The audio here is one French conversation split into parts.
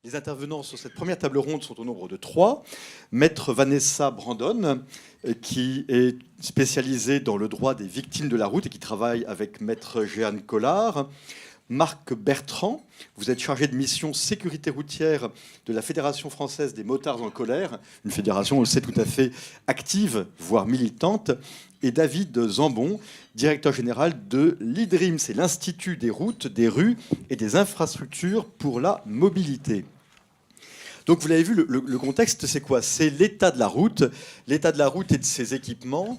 Les intervenants sur cette première table ronde sont au nombre de 3. Maître Vanessa Brandon, qui est spécialisée dans le droit des victimes de la route et qui travaille avec Maître Jeanne Collard. Marc Bertrand, vous êtes chargé de mission sécurité routière de la Fédération française des motards en colère, une fédération, on le sait, tout à fait active, voire militante. Et David Zambon, directeur général de l'IDRIM, c'est l'Institut des routes, des rues et des infrastructures pour la mobilité. Donc vous l'avez vu, le contexte, c'est quoi? C'est l'état de la route et de ses équipements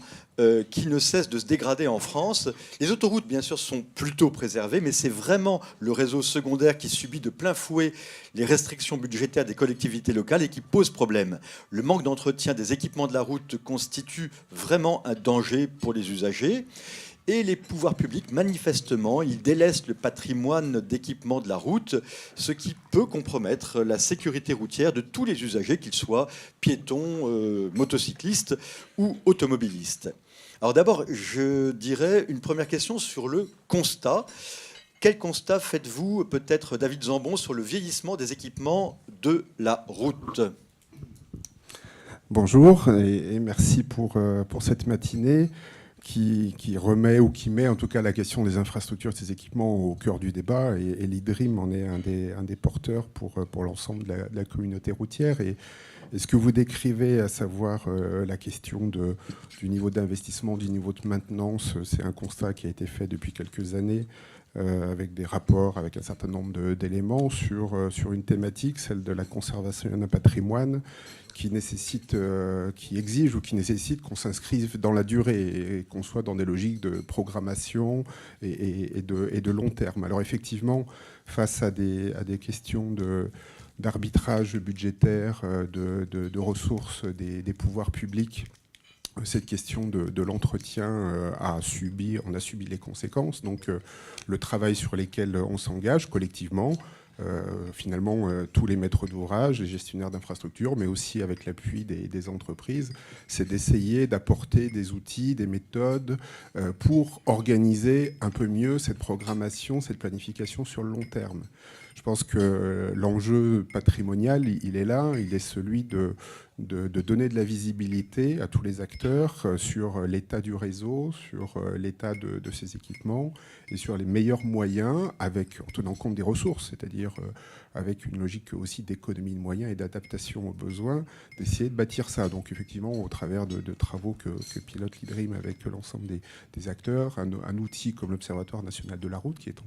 qui ne cessent de se dégrader en France. Les autoroutes, bien sûr, sont plutôt préservées, mais c'est vraiment le réseau secondaire qui subit de plein fouet les restrictions budgétaires des collectivités locales et qui pose problème. Le manque d'entretien des équipements de la route constitue vraiment un danger pour les usagers. Et les pouvoirs publics, manifestement, ils délaissent le patrimoine d'équipement de la route, ce qui peut compromettre la sécurité routière de tous les usagers, qu'ils soient piétons, motocyclistes ou automobilistes. Alors d'abord, je dirais une première question sur le constat. Quel constat faites-vous, peut-être David Zambon, sur le vieillissement des équipements de la route ? Bonjour et merci pour cette matinée. Qui remet ou qui met en tout cas la question des infrastructures, de ces équipements au cœur du débat. Et l'IDRIM en est un des porteurs pour l'ensemble de la communauté routière. Et ce que vous décrivez, à savoir la question du niveau d'investissement, du niveau de maintenance, c'est un constat qui a été fait depuis quelques années avec des rapports, avec un certain nombre d'éléments sur une thématique, celle de la conservation d'un patrimoine qui exige ou qui nécessite qu'on s'inscrive dans la durée et qu'on soit dans des logiques de programmation et de long terme. Alors effectivement, face à des questions d'arbitrage budgétaire, de ressources des pouvoirs publics, cette question de l'entretien on a subi les conséquences. Donc le travail sur lequel on s'engage collectivement, finalement tous les maîtres d'ouvrage, les gestionnaires d'infrastructures, mais aussi avec l'appui des entreprises, c'est d'essayer d'apporter des outils, des méthodes pour organiser un peu mieux cette programmation, cette planification sur le long terme. Je pense que l'enjeu patrimonial, il est là, il est celui de donner de la visibilité à tous les acteurs sur l'état du réseau, sur l'état de ces équipements et sur les meilleurs moyens en tenant compte des ressources, c'est-à-dire avec une logique aussi d'économie de moyens et d'adaptation aux besoins, d'essayer de bâtir ça. Donc effectivement, au travers de travaux que pilote l'IDRIM avec l'ensemble des acteurs, un outil comme l'Observatoire national de la route qui est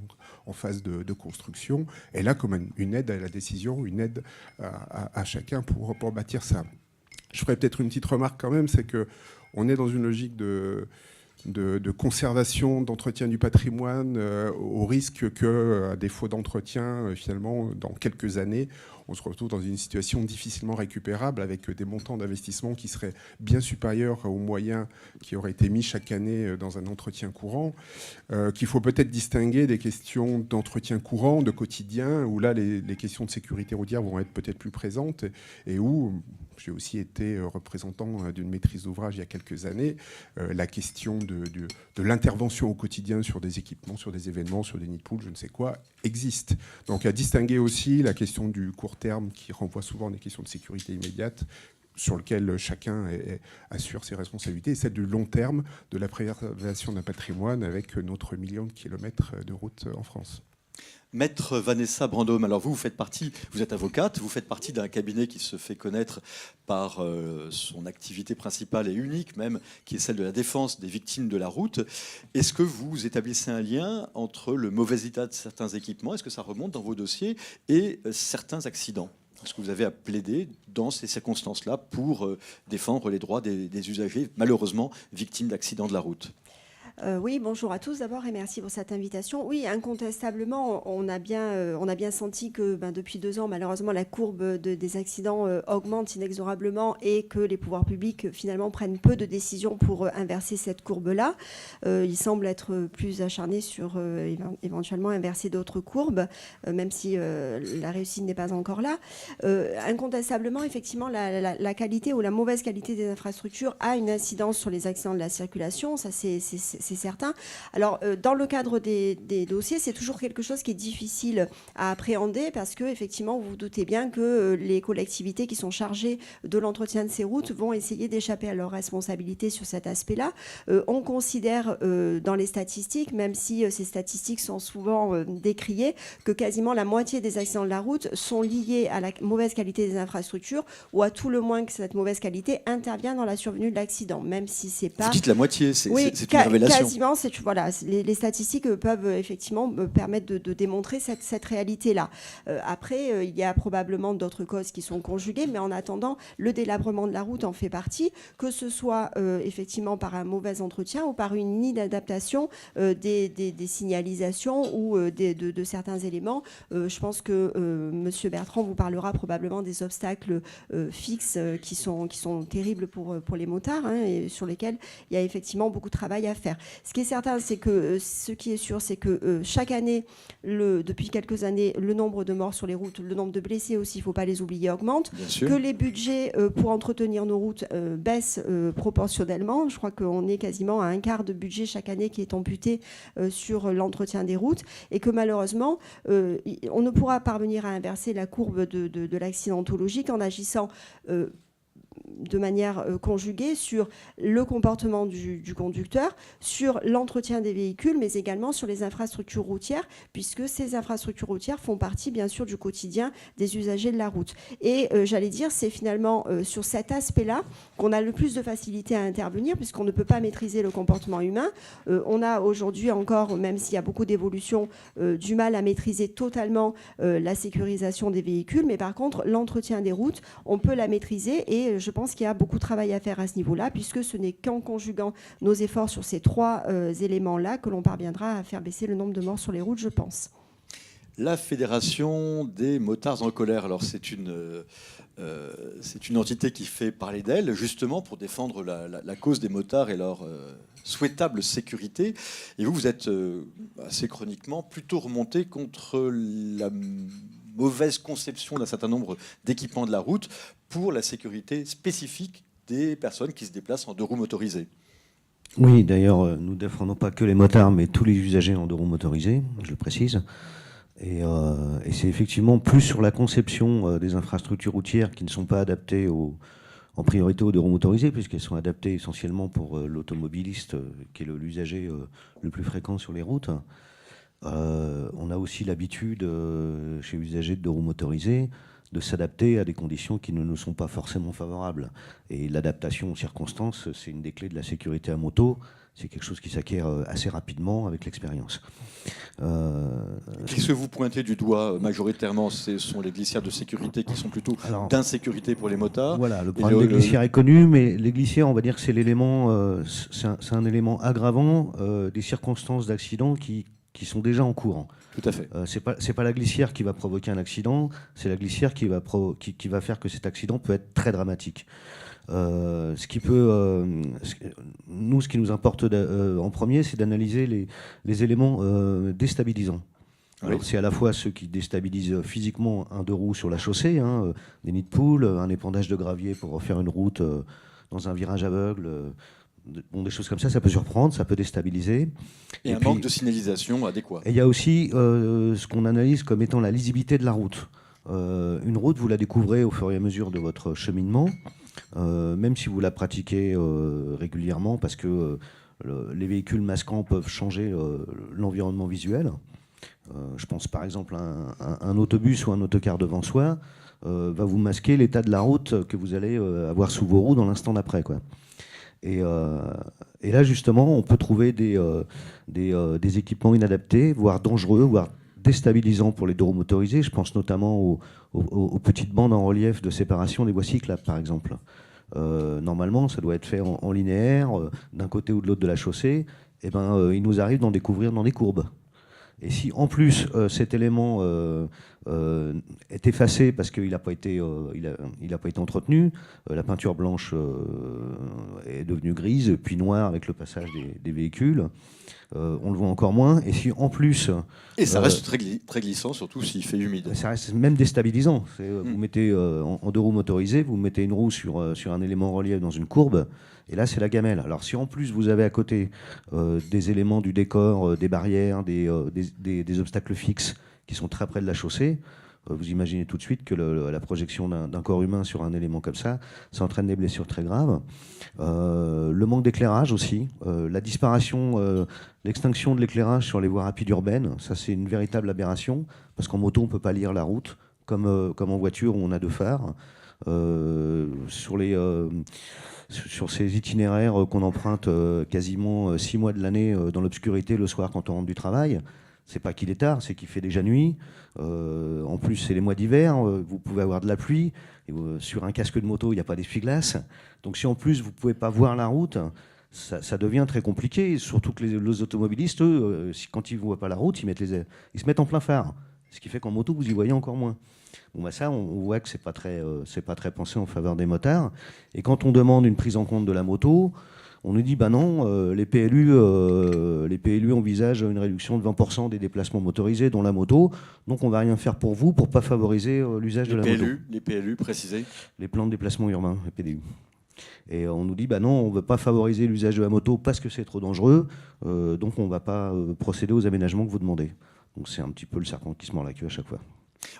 en phase de construction, est là comme une aide à la décision, une aide à chacun pour bâtir ça. Je ferais peut-être une petite remarque quand même, c'est qu'on est dans une logique de conservation, d'entretien du patrimoine, au risque que, à défaut d'entretien, finalement, dans quelques années, on se retrouve dans une situation difficilement récupérable avec des montants d'investissement qui seraient bien supérieurs aux moyens qui auraient été mis chaque année dans un entretien courant, qu'il faut peut-être distinguer des questions d'entretien courant, de quotidien, où là, les questions de sécurité routière vont être peut-être plus présentes et où j'ai aussi été représentant d'une maîtrise d'ouvrage il y a quelques années, la question de l'intervention au quotidien sur des équipements, sur des événements, sur des nids de poules, je ne sais quoi, existe. Donc à distinguer aussi la question du court terme qui renvoie souvent à des questions de sécurité immédiate sur lequel chacun assure ses responsabilités, et celle du long terme de la préservation d'un patrimoine avec notre million de kilomètres de route en France. Maître Vanessa Brandon, alors vous êtes avocate, vous faites partie d'un cabinet qui se fait connaître par son activité principale et unique même, qui est celle de la défense des victimes de la route. Est-ce que vous établissez un lien entre le mauvais état de certains équipements, est-ce que ça remonte dans vos dossiers, et certains accidents ? Est-ce que vous avez à plaider dans ces circonstances-là pour défendre les droits des usagers, malheureusement victimes d'accidents de la route ? Oui, bonjour à tous d'abord et merci pour cette invitation. Oui, incontestablement, on a bien senti que depuis 2 ans, malheureusement, la courbe des accidents augmente inexorablement et que les pouvoirs publics finalement prennent peu de décisions pour inverser cette courbe-là. Ils semblent être plus acharnés sur éventuellement inverser d'autres courbes, même si la réussite n'est pas encore là. Incontestablement, effectivement, la qualité ou la mauvaise qualité des infrastructures a une incidence sur les accidents de la circulation. Ça, c'est c'est certain. Alors, dans le cadre des dossiers, c'est toujours quelque chose qui est difficile à appréhender parce que, effectivement, vous vous doutez bien que les collectivités qui sont chargées de l'entretien de ces routes vont essayer d'échapper à leurs responsabilités sur cet aspect-là. On considère dans les statistiques, même si ces statistiques sont souvent décriées, que quasiment la moitié des accidents de la route sont liés à la mauvaise qualité des infrastructures ou à tout le moins que cette mauvaise qualité intervient dans la survenue de l'accident, même si c'est pas... Vous dites la moitié, c'est oui, une révélation. Quasiment, voilà, les statistiques peuvent effectivement permettre de démontrer cette réalité-là. Après, il y a probablement d'autres causes qui sont conjuguées, mais en attendant, le délabrement de la route en fait partie, que ce soit effectivement par un mauvais entretien ou par une inadaptation des signalisations ou de certains éléments. Je pense que M. Bertrand vous parlera probablement des obstacles fixes qui sont terribles pour les motards, hein, et sur lesquels il y a effectivement beaucoup de travail à faire. Ce qui est certain, c'est que ce qui est sûr, c'est que chaque année, depuis quelques années, le nombre de morts sur les routes, le nombre de blessés aussi, il ne faut pas les oublier, augmente. Que les budgets pour entretenir nos routes baissent proportionnellement. Je crois qu'on est quasiment à un quart de budget chaque année qui est amputé sur l'entretien des routes et que malheureusement, on ne pourra parvenir à inverser la courbe de l'accidentologie qu'en agissant de manière conjuguée sur le comportement du conducteur, sur l'entretien des véhicules, mais également sur les infrastructures routières, puisque ces infrastructures routières font partie, bien sûr, du quotidien des usagers de la route. Et j'allais dire, c'est finalement sur cet aspect-là qu'on a le plus de facilité à intervenir, puisqu'on ne peut pas maîtriser le comportement humain. On a aujourd'hui encore, même s'il y a beaucoup d'évolutions, du mal à maîtriser totalement la sécurisation des véhicules, mais par contre, l'entretien des routes, on peut la maîtriser et je pense qu'il y a beaucoup de travail à faire à ce niveau-là, puisque ce n'est qu'en conjuguant nos efforts sur ces trois éléments-là que l'on parviendra à faire baisser le nombre de morts sur les routes, je pense. La Fédération des motards en colère, alors c'est une entité qui fait parler d'elle, justement pour défendre la cause des motards et leur souhaitable sécurité. Et vous êtes assez chroniquement plutôt remonté contre la mauvaise conception d'un certain nombre d'équipements de la route pour la sécurité spécifique des personnes qui se déplacent en deux roues motorisées. Oui, d'ailleurs, nous ne défendons pas que les motards, mais tous les usagers en deux roues motorisées, je le précise. Et c'est effectivement plus sur la conception des infrastructures routières qui ne sont pas adaptées en priorité aux deux roues motorisées, puisqu'elles sont adaptées essentiellement pour l'automobiliste, qui est l'usager le plus fréquent sur les routes. On a aussi l'habitude, chez les usagers de deux roues motorisées, de s'adapter à des conditions qui ne nous sont pas forcément favorables. Et l'adaptation aux circonstances, c'est une des clés de la sécurité à moto. C'est quelque chose qui s'acquiert assez rapidement avec l'expérience. Qu'est-ce que vous pointez du doigt majoritairement? Ce sont les glissières de sécurité qui sont plutôt d'insécurité pour les motards. Voilà, le problème des glissières est connu, mais les glissières, on va dire que c'est l'élément, c'est un élément aggravant des circonstances d'accident qui sont déjà en cours. Tout à fait. C'est pas la glissière qui va provoquer un accident, c'est la glissière qui va faire que cet accident peut être très dramatique. Ce qui nous importe en premier, c'est d'analyser les éléments déstabilisants. Alors, c'est à la fois ceux qui déstabilisent physiquement un deux roues sur la chaussée, des nids de poules, un épandage de gravier pour faire une route dans un virage aveugle. Bon, des choses comme ça peut surprendre, ça peut déstabiliser. Et un manque de signalisation adéquat. Et il y a aussi ce qu'on analyse comme étant la lisibilité de la route. Une route, vous la découvrez au fur et à mesure de votre cheminement, même si vous la pratiquez régulièrement, parce que les véhicules masquants peuvent changer l'environnement visuel. Je pense par exemple à un autobus ou un autocar devant soi va vous masquer l'état de la route que vous allez avoir sous vos roues dans l'instant d'après, quoi. Et là, justement, on peut trouver des équipements inadaptés, voire dangereux, voire déstabilisants pour les deux roues motorisées. Je pense notamment aux petites bandes en relief de séparation des voies cyclables, par exemple. Normalement, ça doit être fait en linéaire, d'un côté ou de l'autre de la chaussée. Et il nous arrive d'en découvrir dans des courbes. Et si en plus cet élément est effacé parce qu'il n'a pas été, il a pas été entretenu, la peinture blanche est devenue grise, puis noire avec le passage des véhicules, on le voit encore moins. Et si en plus... Et ça reste très glissant, surtout s'il fait humide. Ça reste même déstabilisant. Vous mettez en 2 roues motorisées, vous mettez une roue sur un élément relief dans une courbe, et là c'est la gamelle. Alors si en plus vous avez à côté des éléments du décor, des barrières, des obstacles fixes qui sont très près de la chaussée, vous imaginez tout de suite que la projection d'un corps humain sur un élément comme ça entraîne des blessures très graves. Le manque d'éclairage aussi, la disparition, l'extinction de l'éclairage sur les voies rapides urbaines, ça c'est une véritable aberration, parce qu'en moto on ne peut pas lire la route, comme en voiture où on a 2 phares. Sur ces itinéraires qu'on emprunte quasiment 6 mois de l'année dans l'obscurité le soir quand on rentre du travail, c'est pas qu'il est tard, c'est qu'il fait déjà nuit. En plus, c'est les mois d'hiver, vous pouvez avoir de la pluie. Et, sur un casque de moto, il n'y a pas d'essuie-glace. Donc si en plus, vous ne pouvez pas voir la route, ça devient très compliqué. Surtout que les automobilistes, eux, quand ils ne voient pas la route, ils se mettent en plein phare. Ce qui fait qu'en moto, vous y voyez encore moins. Bon, bah ça, on voit que c'est pas très pensé en faveur des motards. Et quand on demande une prise en compte de la moto, on nous dit non, les PLU envisagent une réduction de 20% des déplacements motorisés, dont la moto. Donc on va rien faire pour vous pour pas favoriser l'usage de la moto. Les PLU, précisez. Les plans de déplacement urbain, les PDU. Et on nous dit non, on ne veut pas favoriser l'usage de la moto parce que c'est trop dangereux, donc on ne va pas procéder aux aménagements que vous demandez. Donc c'est un petit peu le serpent qui se mord la queue à chaque fois.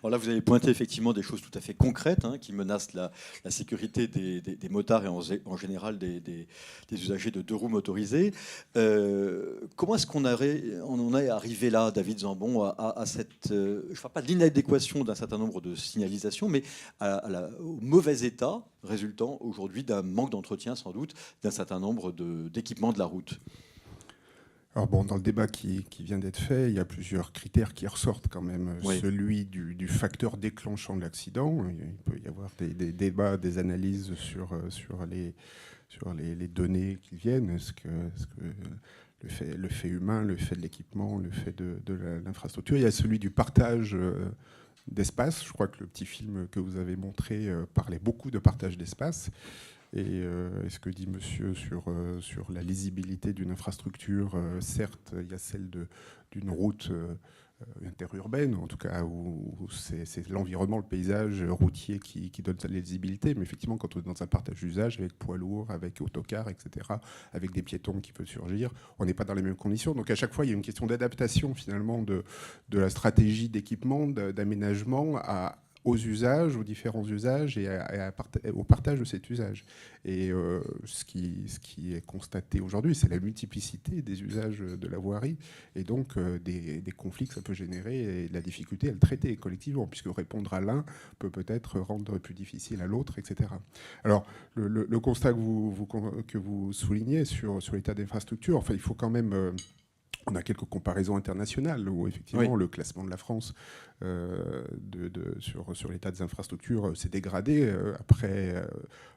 Alors là, vous avez pointé effectivement des choses tout à fait concrètes qui menacent la sécurité des motards et en général des usagers de 2 roues motorisées. Comment est-ce qu'on en est arrivé là, David Zambon, à cette, je ne parle pas de l'inadéquation d'un certain nombre de signalisations, mais au mauvais état résultant aujourd'hui d'un manque d'entretien sans doute d'un certain nombre d'équipements de la route? Alors bon, dans le débat qui vient d'être fait, il y a plusieurs critères qui ressortent quand même. Oui. Celui du facteur déclenchant de l'accident. Il peut y avoir des débats, des analyses sur les données qui viennent. Est-ce que le fait humain, le fait de l'équipement, le fait de l'infrastructure. Il y a celui du partage d'espace. Je crois que le petit film que vous avez montré parlait beaucoup de partage d'espace. Et ce que dit monsieur sur la lisibilité d'une infrastructure, certes, il y a celle d'une route interurbaine, en tout cas où c'est l'environnement, le paysage routier qui donne sa lisibilité, mais effectivement, quand on est dans un partage d'usage avec poids lourds, avec autocars, etc., avec des piétons qui peuvent surgir, on n'est pas dans les mêmes conditions. Donc à chaque fois, il y a une question d'adaptation finalement de la stratégie d'équipement, d'aménagement aux usages, aux différents usages et au partage de cet usage. Et ce qui est constaté aujourd'hui, c'est la multiplicité des usages de la voirie et donc des conflits que ça peut générer et la difficulté à le traiter collectivement, puisque répondre à l'un peut-être rendre plus difficile à l'autre, etc. Alors, le constat que vous soulignez sur l'état d'infrastructure, enfin, il faut quand même... on a quelques comparaisons internationales où effectivement le classement de la France sur l'état des infrastructures s'est dégradé après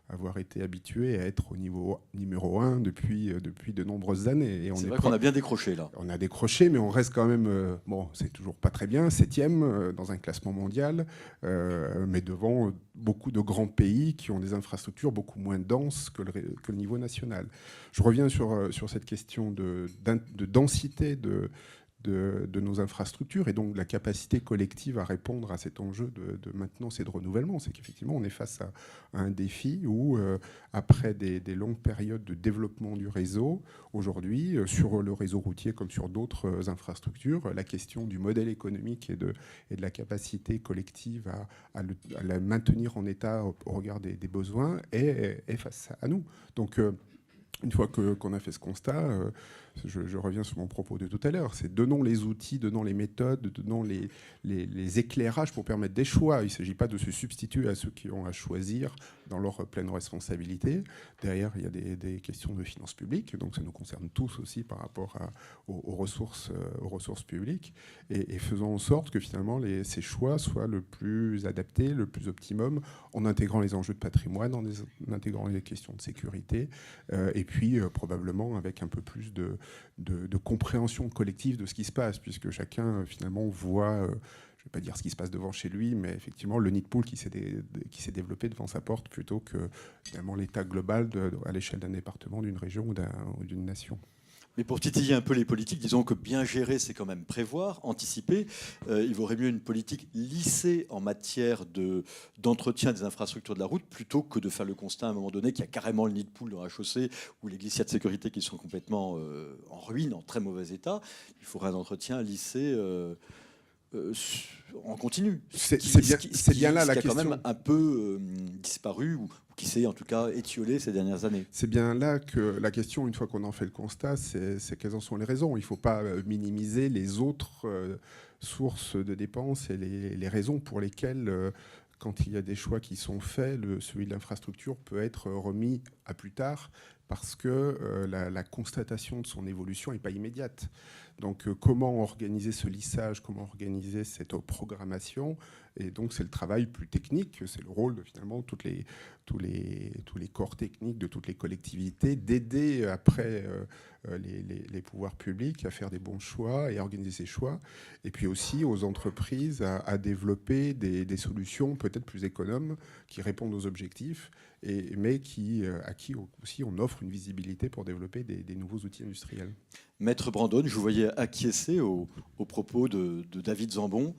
avoir été habitué à être au niveau numéro 1 depuis de nombreuses années. C'est vrai qu'on a bien décroché là. On a décroché, mais on reste quand même, c'est toujours pas très bien, 7e dans un classement mondial, mais devant beaucoup de grands pays qui ont des infrastructures beaucoup moins denses que le niveau national. Je reviens sur cette question de densité de nos infrastructures et donc la capacité collective à répondre à cet enjeu de maintenance et de renouvellement. C'est qu'effectivement, on est face à un défi où, après des longues périodes de développement du réseau, aujourd'hui, sur le réseau routier comme sur d'autres infrastructures, la question du modèle économique et de la capacité collective à la maintenir en état au regard des besoins est face à nous. Donc, une fois qu'on a fait ce constat, je reviens sur mon propos de tout à l'heure, c'est donnons les outils, donnons les méthodes, donnons les éclairages pour permettre des choix. Il ne s'agit pas de se substituer à ceux qui ont à choisir dans leur pleine responsabilité. Derrière, il y a des questions de finances publiques, donc ça nous concerne tous aussi par rapport aux ressources publiques, et faisons en sorte que finalement ces choix soient le plus adaptés, le plus optimum, en intégrant les enjeux de patrimoine, en intégrant les questions de sécurité, et puis probablement avec un peu plus de de compréhension collective de ce qui se passe, puisque chacun finalement voit, je ne vais pas dire ce qui se passe devant chez lui, mais effectivement le nid de poule qui s'est développé devant sa porte, plutôt que finalement l'état global à l'échelle d'un département, d'une région ou d'une nation. Mais pour titiller un peu les politiques, disons que bien gérer, c'est quand même prévoir, anticiper. Il vaudrait mieux une politique lissée en matière d'entretien des infrastructures de la route, plutôt que de faire le constat à un moment donné qu'il y a carrément le nid de poule dans la chaussée ou les glissades de sécurité qui sont complètement en ruine, en très mauvais état. Il faudrait un entretien lissé en continu. C'est bien là la question. Qui a quand même un peu disparu ou qui s'est en tout cas étiolé ces dernières années. C'est bien là que la question, une fois qu'on en fait le constat, c'est quelles en sont les raisons. Il ne faut pas minimiser les autres sources de dépenses et les raisons pour lesquelles, quand il y a des choix qui sont faits, celui de l'infrastructure peut être remis à plus tard, parce que la constatation de son évolution n'est pas immédiate. Donc comment organiser ce lissage, comment organiser cette programmation, et donc c'est le travail plus technique, c'est le rôle de finalement tous les corps techniques de toutes les collectivités d'aider après les pouvoirs publics à faire des bons choix et à organiser ces choix, et puis aussi aux entreprises à développer des solutions peut-être plus économes qui répondent aux objectifs, mais à qui aussi on offre une visibilité pour développer des nouveaux outils industriels. Maître Brandon, je vous voyais acquiescer aux propos de David Zambon.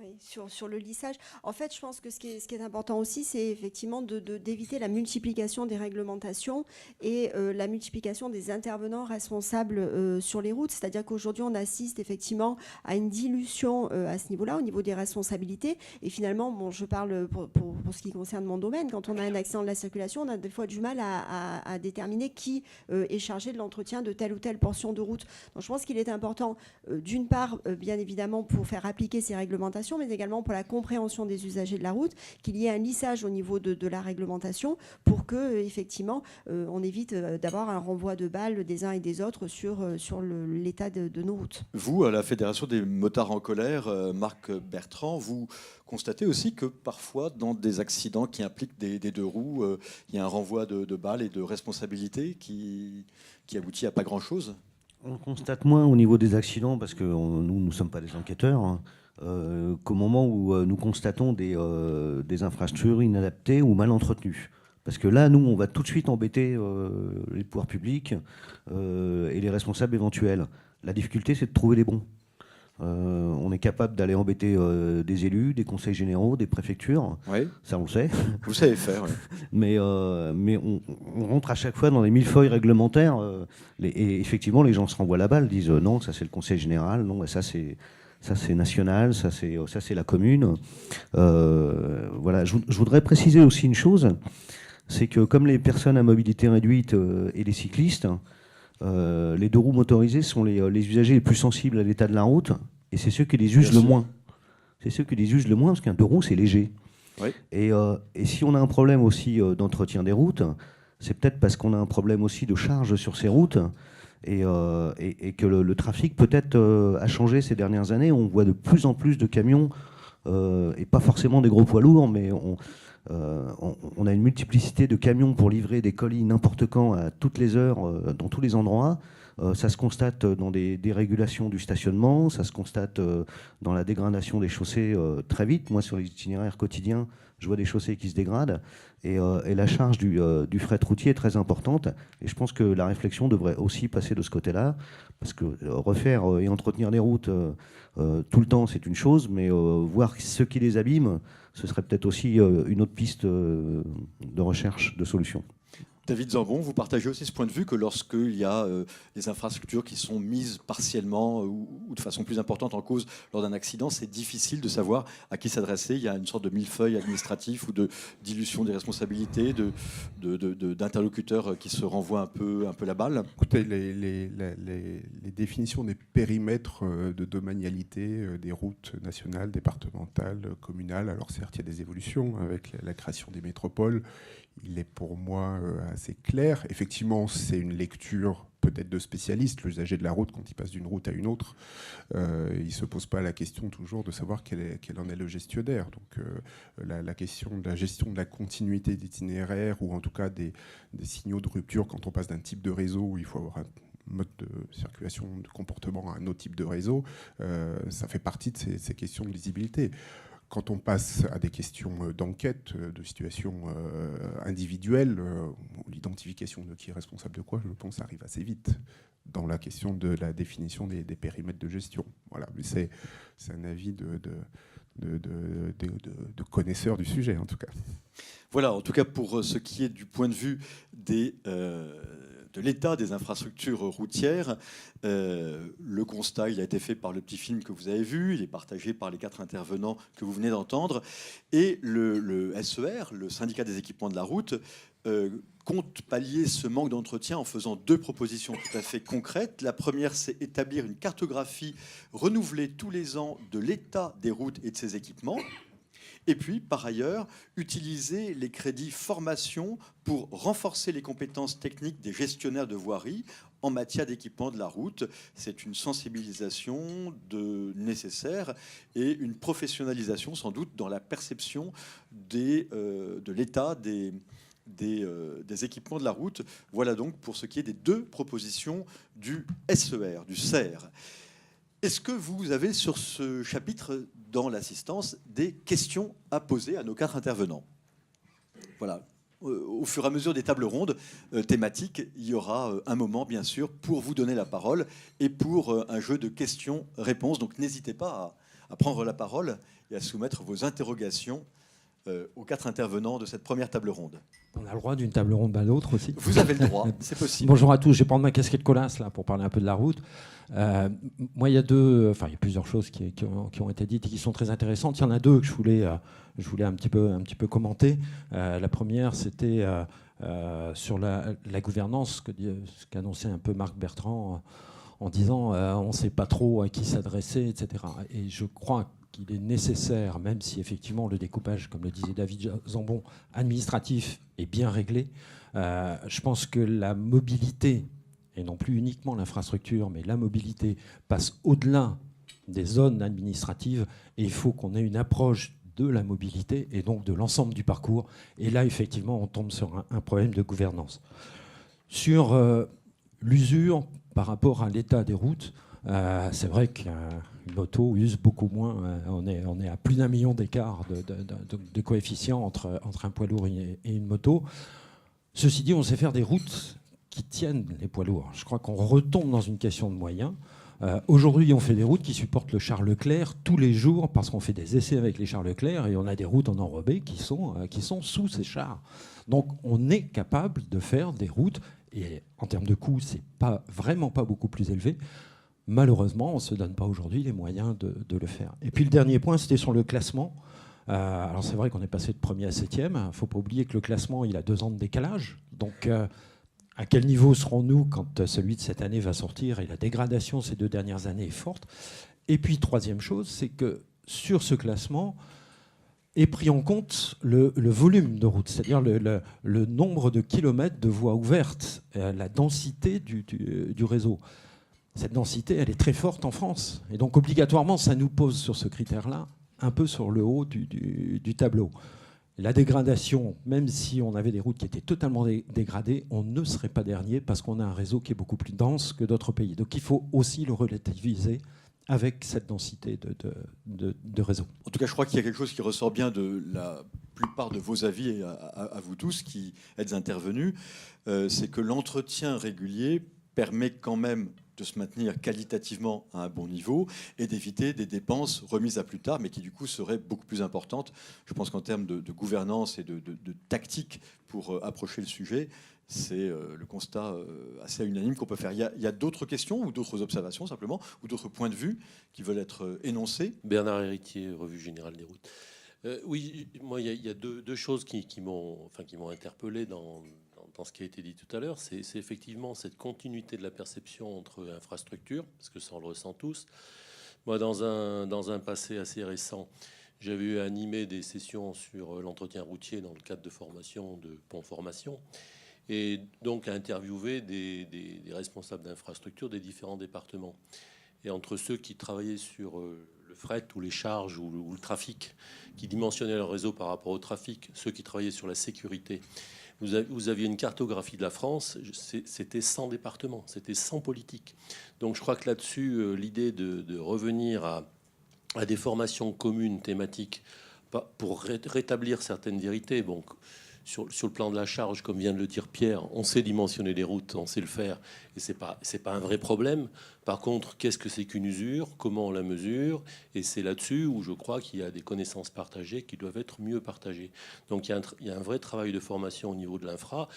Oui, sur le lissage. En fait, je pense que ce qui est important aussi, c'est effectivement d'éviter la multiplication des réglementations et la multiplication des intervenants responsables sur les routes. C'est-à-dire qu'aujourd'hui, on assiste effectivement à une dilution à ce niveau-là, au niveau des responsabilités. Et finalement, bon, je parle pour ce qui concerne mon domaine, quand on a un accident de la circulation, on a des fois du mal à déterminer qui est chargé de l'entretien de telle ou telle portion de route. Donc je pense qu'il est important, d'une part, bien évidemment, pour faire appliquer ces réglementations, mais également pour la compréhension des usagers de la route, qu'il y ait un lissage au niveau de la réglementation pour que, effectivement, on évite d'avoir un renvoi de balles des uns et des autres sur l'état de nos routes. Vous, à la Fédération des motards en colère, Marc Bertrand, vous constatez aussi que parfois, dans des accidents qui impliquent des deux roues, il y a un renvoi de balles et de responsabilités qui aboutit à pas grand-chose? On constate moins au niveau des accidents, parce que nous ne sommes pas des enquêteurs, hein, qu'au moment où nous constatons des infrastructures inadaptées ou mal entretenues. Parce que là, nous, on va tout de suite embêter les pouvoirs publics et les responsables éventuels. La difficulté, c'est de trouver les bons. On est capable d'aller embêter des élus, des conseils généraux, des préfectures. Oui. Ça, on le sait. Vous savez faire, oui. Mais on rentre à chaque fois dans les millefeuilles réglementaires. Et effectivement, les gens se renvoient la balle, disent non, ça c'est le conseil général, non, ça c'est national, ça c'est la commune. Voilà. Je voudrais préciser aussi une chose, c'est que comme les personnes à mobilité réduite et les cyclistes, les deux roues motorisées sont les usagers les plus sensibles à l'état de la route, et c'est ceux qui les usent le moins. C'est ceux qui les usent le moins, parce qu'un deux roues, c'est léger. Oui. Et si on a un problème aussi d'entretien des routes, c'est peut-être parce qu'on a un problème aussi de charge sur ces routes, et que le trafic peut-être a changé ces dernières années. On voit de plus en plus de camions, et pas forcément des gros poids lourds, mais on a une multiplicité de camions pour livrer des colis n'importe quand, à toutes les heures, dans tous les endroits. Ça se constate dans des régulations du stationnement, ça se constate dans la dégradation des chaussées très vite. Moi, sur les itinéraires quotidiens, je vois des chaussées qui se dégradent, et la charge du fret routier est très importante. Et je pense que la réflexion devrait aussi passer de ce côté-là, parce que refaire et entretenir des routes tout le temps, c'est une chose, mais voir ce qui les abîme, ce serait peut-être aussi une autre piste de recherche de solutions. David Zambon, vous partagez aussi ce point de vue que lorsqu'il y a des infrastructures qui sont mises partiellement ou de façon plus importante en cause lors d'un accident, c'est difficile de savoir à qui s'adresser. Il y a une sorte de millefeuille administratif ou de dilution des responsabilités, d'interlocuteurs qui se renvoient un peu la balle. Écoutez, les définitions des périmètres de domanialité des routes nationales, départementales, communales, alors certes, il y a des évolutions avec la création des métropoles. Il est pour moi assez clair. Effectivement, c'est une lecture peut-être de spécialistes. L'usager de la route, quand il passe d'une route à une autre, il ne se pose pas la question toujours de savoir quel en est le gestionnaire. Donc la question de la gestion de la continuité d'itinéraire, ou en tout cas des signaux de rupture quand on passe d'un type de réseau où il faut avoir mode de circulation, de comportement à un autre type de réseau, ça fait partie de ces questions de lisibilité. Quand on passe à des questions d'enquête, de situations individuelles, l'identification de qui est responsable de quoi, je pense, arrive assez vite dans la question de la définition des périmètres de gestion. Voilà, mais c'est un avis de connaisseurs du sujet, en tout cas. Voilà, en tout cas pour ce qui est du point de vue de l'état des infrastructures routières, le constat il a été fait par le petit film que vous avez vu, il est partagé par les 4 intervenants que vous venez d'entendre, et le SER, le syndicat des équipements de la route, compte pallier ce manque d'entretien en faisant 2 propositions tout à fait concrètes. La première, c'est établir une cartographie renouvelée tous les ans de l'état des routes et de ses équipements. Et puis, par ailleurs, utiliser les crédits formation pour renforcer les compétences techniques des gestionnaires de voirie en matière d'équipement de la route. C'est une sensibilisation nécessaire et une professionnalisation sans doute dans la perception de l'état des équipements de la route. Voilà donc pour ce qui est des 2 propositions du SER, du CER. Est-ce que vous avez sur ce chapitre dans l'assistance des questions à poser à nos 4 intervenants? Voilà. Au fur et à mesure des tables rondes thématiques, il y aura un moment, bien sûr, pour vous donner la parole et pour un jeu de questions-réponses. Donc n'hésitez pas à prendre la parole et à soumettre vos interrogations aux 4 intervenants de cette première table ronde. On a le droit d'une table ronde à l'autre aussi. Vous avez le droit, c'est possible. Bonjour à tous, je vais prendre ma casquette Colas là pour parler un peu de la route. Moi, il y a plusieurs choses qui ont été dites et qui sont très intéressantes. Il y en a 2 que je voulais un petit peu commenter. La première, c'était sur la gouvernance, ce qu'annonçait un peu Marc Bertrand en disant on ne sait pas trop à qui s'adresser, etc. Et je crois qu'il est nécessaire, même si effectivement le découpage, comme le disait David Zambon, administratif est bien réglé, je pense que la mobilité, et non plus uniquement l'infrastructure, mais la mobilité passe au-delà des zones administratives et il faut qu'on ait une approche de la mobilité et donc de l'ensemble du parcours. Et là, effectivement, on tombe sur un problème de gouvernance. Sur l'usure par rapport à l'état des routes, c'est vrai qu'une moto use beaucoup moins. On est à plus d'1 million d'écart de coefficient entre un poids lourd et une moto. Ceci dit, on sait faire des routes qui tiennent les poids lourds. Je crois qu'on retombe dans une question de moyens. Aujourd'hui, on fait des routes qui supportent le char Leclerc tous les jours parce qu'on fait des essais avec les chars Leclerc et on a des routes en enrobé qui sont sous ces chars. Donc, on est capable de faire des routes et en termes de coût, c'est vraiment pas beaucoup plus élevé. Malheureusement, on ne se donne pas aujourd'hui les moyens de le faire. Et puis le dernier point, c'était sur le classement. Alors c'est vrai qu'on est passé de 1er à 7e. Il ne faut pas oublier que le classement, il a 2 ans de décalage. Donc à quel niveau serons-nous quand celui de cette année va sortir? Et la dégradation ces 2 dernières années est forte. Et puis troisième chose, c'est que sur ce classement est pris en compte le volume de route, c'est-à-dire le nombre de kilomètres de voies ouvertes, la densité du réseau. Cette densité, elle est très forte en France. Et donc, obligatoirement, ça nous pose sur ce critère-là, un peu sur le haut du tableau. La dégradation, même si on avait des routes qui étaient totalement dégradées, on ne serait pas dernier parce qu'on a un réseau qui est beaucoup plus dense que d'autres pays. Donc, il faut aussi le relativiser avec cette densité de réseau. En tout cas, je crois qu'il y a quelque chose qui ressort bien de la plupart de vos avis et à vous tous qui êtes intervenus, c'est que l'entretien régulier permet quand même de se maintenir qualitativement à un bon niveau et d'éviter des dépenses remises à plus tard, mais qui du coup seraient beaucoup plus importantes. Je pense qu'en termes de gouvernance et de tactique pour approcher le sujet, c'est le constat assez unanime qu'on peut faire. Il y a d'autres questions ou d'autres observations simplement, ou d'autres points de vue qui veulent être énoncés? Bernard Héritier, Revue Générale des Routes. Oui, moi, il y a deux choses qui m'ont interpellé dans ce qui a été dit tout à l'heure. C'est effectivement cette continuité de la perception entre infrastructures, parce que ça, on le ressent tous. Moi, dans un passé assez récent, j'avais eu animé des sessions sur l'entretien routier dans le cadre de formation de Pont Formation, et donc à interviewer des responsables d'infrastructures des différents départements. Et entre ceux qui travaillaient sur le fret ou les charges ou le trafic, qui dimensionnaient leur réseau par rapport au trafic, ceux qui travaillaient sur la sécurité, vous aviez une cartographie de la France, c'était 100 départements, c'était 100 politiques. Donc je crois que là-dessus, l'idée de revenir à des formations communes thématiques pour rétablir certaines vérités. Bon, sur le plan de la charge, comme vient de le dire Pierre, on sait dimensionner les routes, on sait le faire, et c'est pas un vrai problème. Par contre, qu'est-ce que c'est qu'une usure? Comment on la mesure? Et c'est là-dessus où je crois qu'il y a des connaissances partagées qui doivent être mieux partagées. Donc il y a un vrai travail de formation au niveau de l'infra.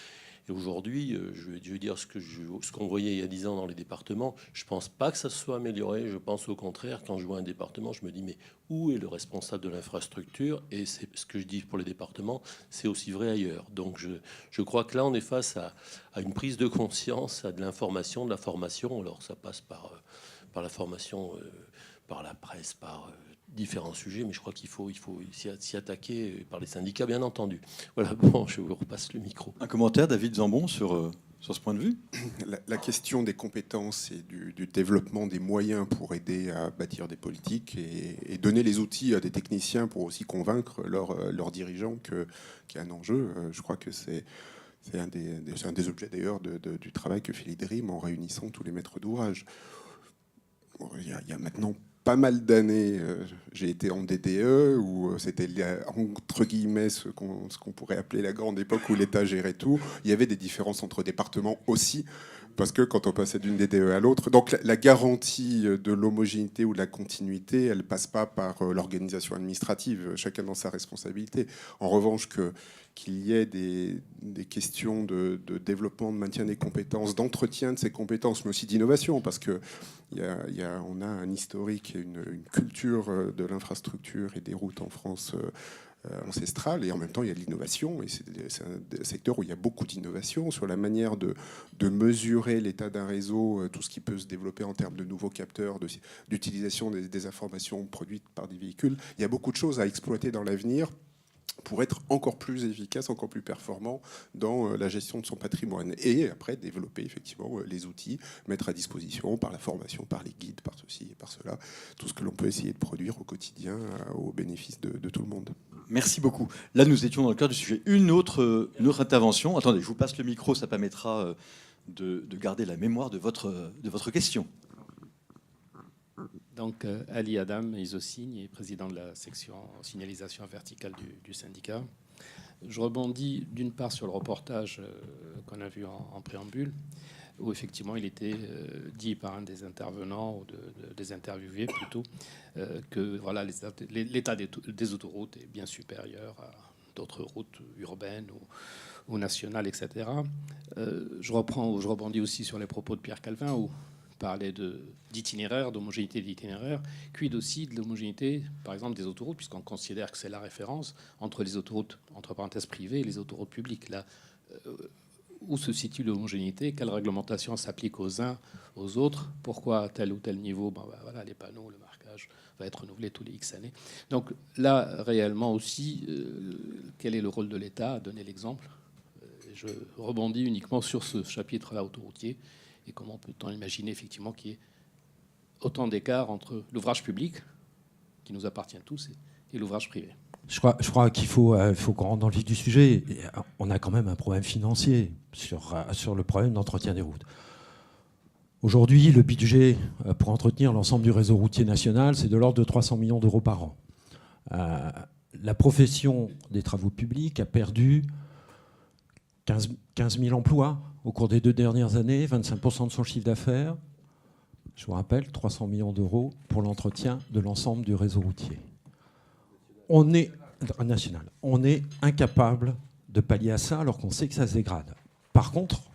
Et aujourd'hui, je vais dire ce qu'on voyait il y a 10 ans dans les départements. Je ne pense pas que ça se soit amélioré. Je pense au contraire, quand je vois un département, je me dis, mais où est le responsable de l'infrastructure? Et c'est ce que je dis pour les départements, c'est aussi vrai ailleurs. Donc je crois que là, on est face à une prise de conscience, à de l'information, de la formation. Alors ça passe par la formation, par la presse, par différents sujets, mais je crois qu'il faut s'y attaquer par les syndicats, bien entendu. Voilà, bon, je vous repasse le micro. Un commentaire, David Zambon, sur ce point de vue? La question des compétences et du développement des moyens pour aider à bâtir des politiques et donner les outils à des techniciens pour aussi convaincre leurs dirigeants qu'il y a un enjeu, je crois que c'est un des objets d'ailleurs du travail que fait l'IDRIM en réunissant tous les maîtres d'ouvrage. Il y a maintenant pas mal d'années, j'ai été en DDE, où c'était entre guillemets ce qu'on pourrait appeler la grande époque où l'État gérait tout. Il y avait des différences entre départements aussi, parce que quand on passait d'une DDE à l'autre, donc la garantie de l'homogénéité ou de la continuité, elle passe pas par l'organisation administrative, chacun dans sa responsabilité. En revanche, qu'il y ait des questions de développement, de maintien des compétences, d'entretien de ces compétences, mais aussi d'innovation, parce que on a un historique et une culture de l'infrastructure et des routes en France ancestrale, et en même temps il y a de l'innovation, et c'est un secteur où il y a beaucoup d'innovation sur la manière de mesurer l'état d'un réseau, tout ce qui peut se développer en termes de nouveaux capteurs, d'utilisation des informations produites par des véhicules. Il y a beaucoup de choses à exploiter dans l'avenir pour être encore plus efficace, encore plus performant dans la gestion de son patrimoine. Et après, développer effectivement les outils, mettre à disposition par la formation, par les guides, par ceci et par cela, tout ce que l'on peut essayer de produire au quotidien au bénéfice de tout le monde. Merci beaucoup. Là, nous étions dans le cœur du sujet. Une autre intervention. Attendez, je vous passe le micro, ça permettra de garder la mémoire de votre question. Donc, Ali Adam Isosigne est président de la section signalisation verticale du syndicat. Je rebondis d'une part sur le reportage qu'on a vu en préambule, où effectivement il était dit par un des intervenants, ou des interviewés plutôt, que voilà, l'état des autoroutes est bien supérieur à d'autres routes urbaines ou nationales, etc. Je rebondis aussi sur les propos de Pierre Calvin, où parlait d'itinéraire, d'homogénéité d'itinéraire, quid aussi de l'homogénéité, par exemple, des autoroutes, puisqu'on considère que c'est la référence entre les autoroutes, entre parenthèses privées, et les autoroutes publiques. Là, où se situe l'homogénéité? Quelle réglementation s'applique aux uns, aux autres? Pourquoi à tel ou tel niveau? Voilà, les panneaux, le marquage va être renouvelé tous les X années. Donc là, réellement aussi, quel est le rôle de l'État? Donner l'exemple. Je rebondis uniquement sur ce chapitre-là autoroutier. Et comment peut-on imaginer effectivement qu'il y ait autant d'écart entre l'ouvrage public, qui nous appartient tous, et l'ouvrage privé? Je crois qu'il faut qu'on rentre dans le vif du sujet. On a quand même un problème financier sur le problème d'entretien des routes. Aujourd'hui, le budget pour entretenir l'ensemble du réseau routier national, c'est de l'ordre de 300 millions d'euros par an. La profession des travaux publics a perdu 15 000 emplois au cours des 2 dernières années, 25% de son chiffre d'affaires. Je vous rappelle, 300 millions d'euros pour l'entretien de l'ensemble du réseau routier. On est incapable de pallier à ça alors qu'on sait que ça se dégrade. Par contre,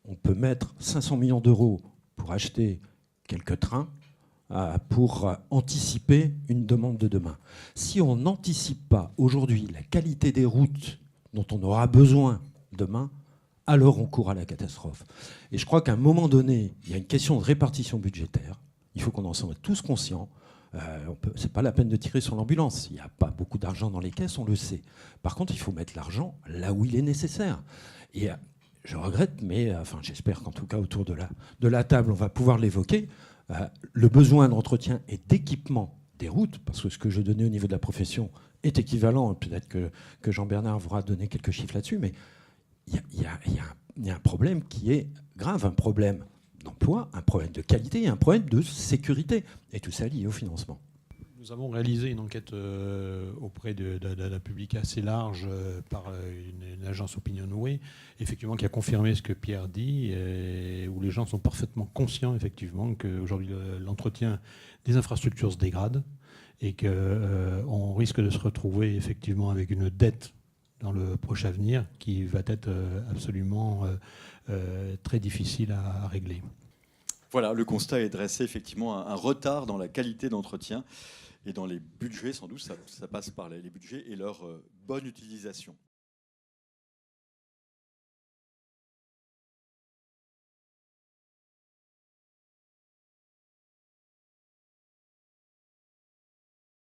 on peut mettre 500 millions d'euros pour acheter quelques trains pour anticiper une demande de demain. Si on n'anticipe pas aujourd'hui la qualité des routes dont on aura besoin demain, alors on court à la catastrophe. Et je crois qu'à un moment donné, il y a une question de répartition budgétaire. Il faut qu'on en soit tous conscients. C'est pas la peine de tirer sur l'ambulance. Il n'y a pas beaucoup d'argent dans les caisses, on le sait. Par contre, il faut mettre l'argent là où il est nécessaire. Et je regrette, mais j'espère qu'en tout cas, autour de la table, on va pouvoir l'évoquer. Le besoin d'entretien et d'équipement des routes, parce que ce que je donnais au niveau de la profession est équivalent. Peut-être que Jean-Bernard pourra donner quelques chiffres là-dessus, mais y a un problème qui est grave, un problème d'emploi, un problème de qualité et un problème de sécurité. Et tout ça lié au financement. Nous avons réalisé une enquête auprès d'un public assez large par une agence Opinionway, effectivement, qui a confirmé ce que Pierre dit, où les gens sont parfaitement conscients, effectivement, qu'aujourd'hui l'entretien des infrastructures se dégrade et qu'on risque de se retrouver effectivement avec une dette dans le proche avenir qui va être absolument très difficile à régler. Voilà, le constat est dressé, effectivement, un retard dans la qualité d'entretien et dans les budgets, sans doute, ça passe par les budgets et leur bonne utilisation.